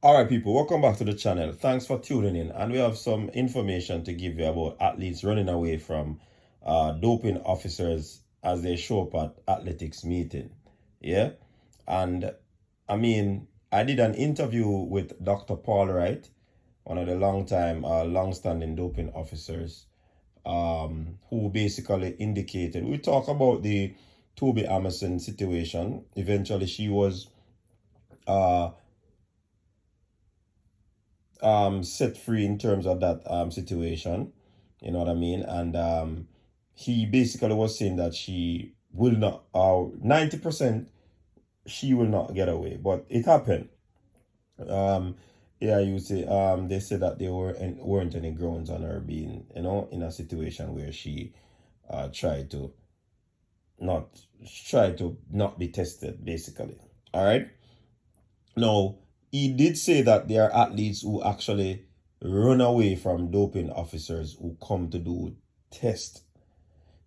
All right, people, welcome back to the channel. Thanks for tuning in. And we have some information to give you about athletes running away from doping officers as they show up at athletics meeting. Yeah. And I mean, I did an interview with Dr. Paul Wright, one of the long-standing doping officers, who basically indicated, we talk about the Toby Amerson situation. Eventually, she was uh, set free in terms of that situation. You know what I mean? And he basically was saying that she will not, 90% she will not get away, but it happened. Um, yeah, you say they said that there weren't any grounds on her being, in a situation where she tried to not be tested, basically. All right. Now, he did say that there are athletes who actually run away from doping officers who come to do tests.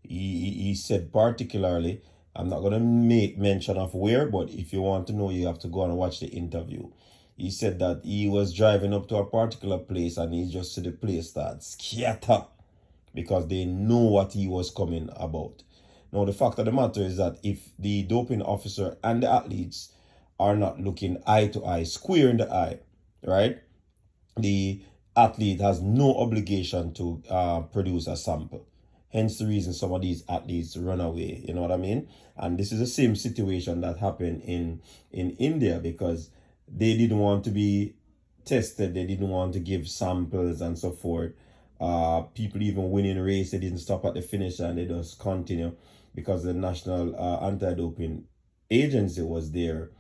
He said particularly, I'm not going to make mention of where, but if you want to know, you have to go and watch the interview. He said that he was driving up to a particular place and he just see the place start scatter because they know what he was coming about. Now, the fact of the matter is that if the doping officer and the athletes are not looking eye to eye, square in the eye, right? The athlete has no obligation to produce a sample. Hence the reason some of these athletes run away. You know what I mean? And this is the same situation that happened in India because they didn't want to be tested. They didn't want to give samples and so forth. People even winning race, they didn't stop at the finish and they just continue because the National Anti-Doping Agency was there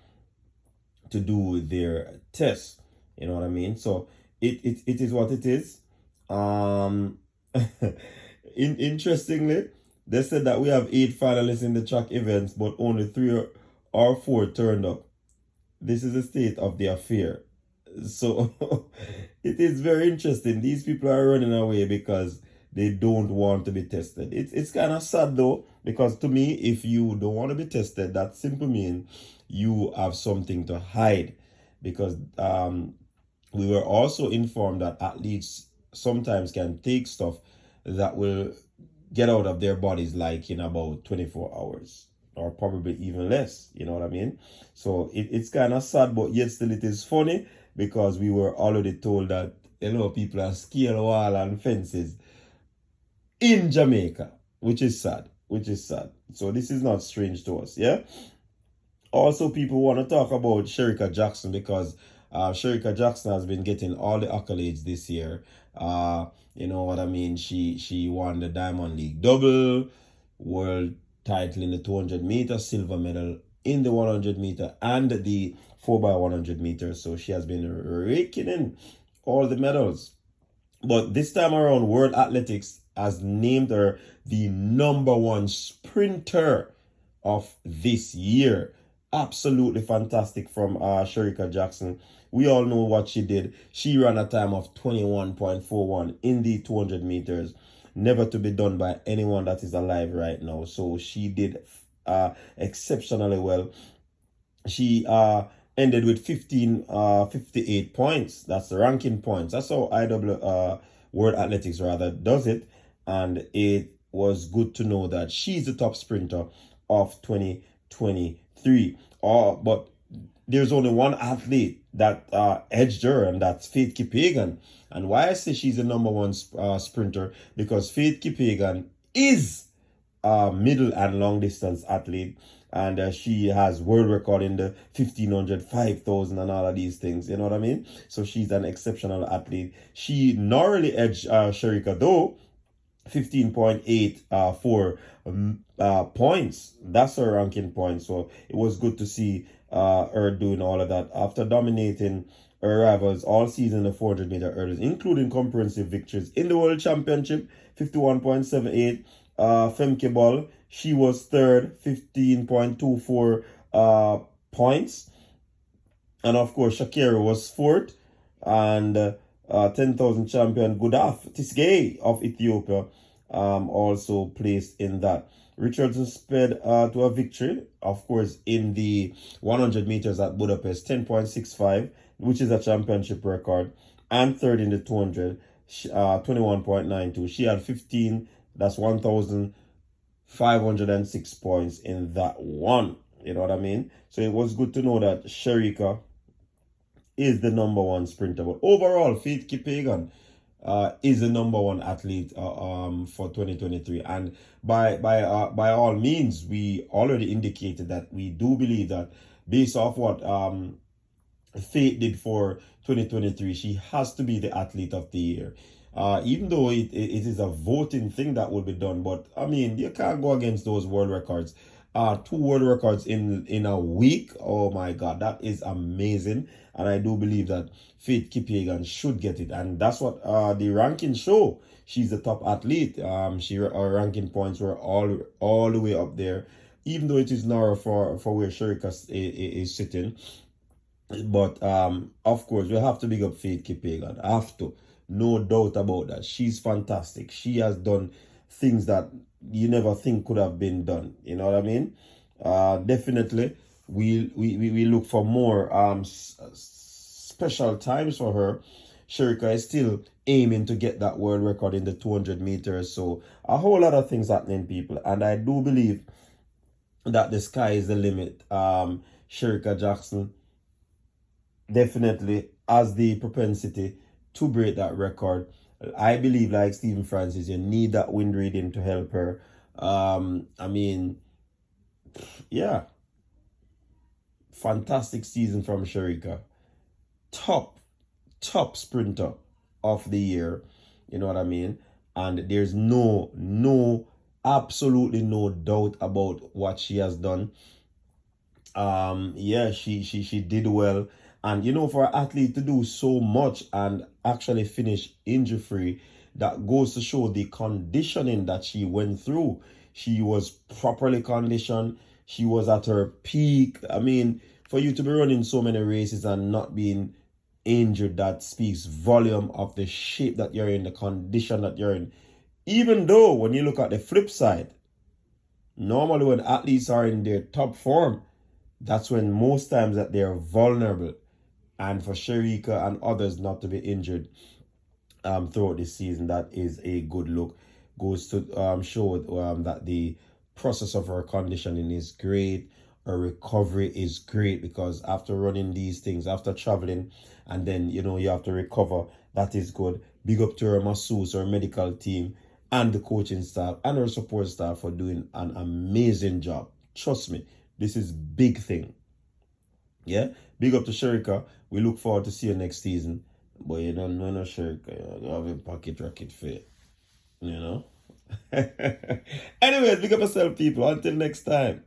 to do their tests. You know what I mean? So it is what it is. Um, interestingly, they said that we have 8 finalists in the track events, but only 3 or 4 turned up. This is the state of the affair. So it is very interesting. These people are running away because they don't want to be tested. It's kind of sad though, because to me, if you don't want to be tested, that simply means you have something to hide. Because we were also informed that athletes sometimes can take stuff that will get out of their bodies like in about 24 hours or probably even less. You know what I mean? So it's kind of sad, but yet still it is funny because we were already told that a lot of people are scale wall and fences in Jamaica, which is sad. So this is not strange to us, yeah? Also, people want to talk about Shericka Jackson because Shericka Jackson has been getting all the accolades this year. You know what I mean? She won the Diamond League double, world title in the 200 meter, silver medal in the 100 meter, and the 4x100 meters. So she has been raking in all the medals. But this time around, World Athletics has named her the #1 sprinter of this year. Absolutely fantastic from Shericka Jackson. We all know what she did. She ran a time of 21.41 in the 200 meters. Never to be done by anyone that is alive right now. So she did exceptionally well. She ended with 1558 points. That's the ranking points. That's how World Athletics rather does it. And it was good to know that she's the top sprinter of 2023. But there's only one athlete that edged her, and that's Faith Kipyegon. And why I say she's the #1 sprinter, because Faith Kipyegon is a middle and long distance athlete, and she has world record in the 1500, 5000 and all of these things. You know what I mean? So she's an exceptional athlete. She narrowly edged Shericka though, 15.84 points. That's her ranking point. So it was good to see her doing all of that after dominating her rivals all season in the 400 meter hurdles, including comprehensive victories in the World Championship, 51.78. Femke Ball, she was third, 15.24 points. And of course, Shakira was fourth, and 10,000 champion Gudaf Tisgay of Ethiopia also placed in that. Richardson sped to a victory, of course, in the 100 meters at Budapest, 10.65. which is a championship record, and third in the 200, 21.92. She had 15, that's 1,506 points in that one. You know what I mean? So it was good to know that Shericka is the number one sprinter. But overall, Faith Kipyegon is the number one athlete for 2023. And by all means, we already indicated that we do believe that based off what Faith did for 2023, she has to be the athlete of the year. Even though it is a voting thing that will be done, but I mean, you can't go against those world records. Two world records in a week. Oh my God, that is amazing. And I do believe that Faith Kipyegon should get it, and that's what the rankings show. She's the top athlete. Her ranking points were all the way up there, even though it is narrow for where Shericka is sitting. But of course, we have to big up Faith Kipyegon. I have to, no doubt about that. She's fantastic. She has done things that you never think could have been done. You know what I mean? Definitely, we look for more special times for her. Shericka is still aiming to get that world record in the 200 meters. So a whole lot of things happening, people, and I do believe that the sky is the limit. Shericka Jackson definitely has the propensity to break that record. I believe, like Stephen Francis, you need that wind reading to help her. I mean, yeah, fantastic season from Shericka. Top sprinter of the year. You know what I mean? And there's absolutely no doubt about what she has done. Yeah, she did well. And you know, for an athlete to do so much and actually finish injury free, that goes to show the conditioning that she went through. She was properly conditioned. She was at her peak. I mean, for you to be running so many races and not being injured, that speaks volume of the shape that you're in, the condition that you're in. Even though when you look at the flip side, normally when athletes are in their top form, that's when most times that they are vulnerable. And for Shericka and others not to be injured throughout this season, that is a good look. Goes to show that the process of her conditioning is great. Her recovery is great, because after running these things, after traveling, and then you have to recover. That is good. Big up to her masseuse, her medical team, and the coaching staff and her support staff for doing an amazing job. Trust me, this is big thing. Yeah, big up to Shericka. We look forward to see you next season. But you don't know no Shericka. You have a pocket rocket fit. You know? Anyways, big up yourself, people. Until next time.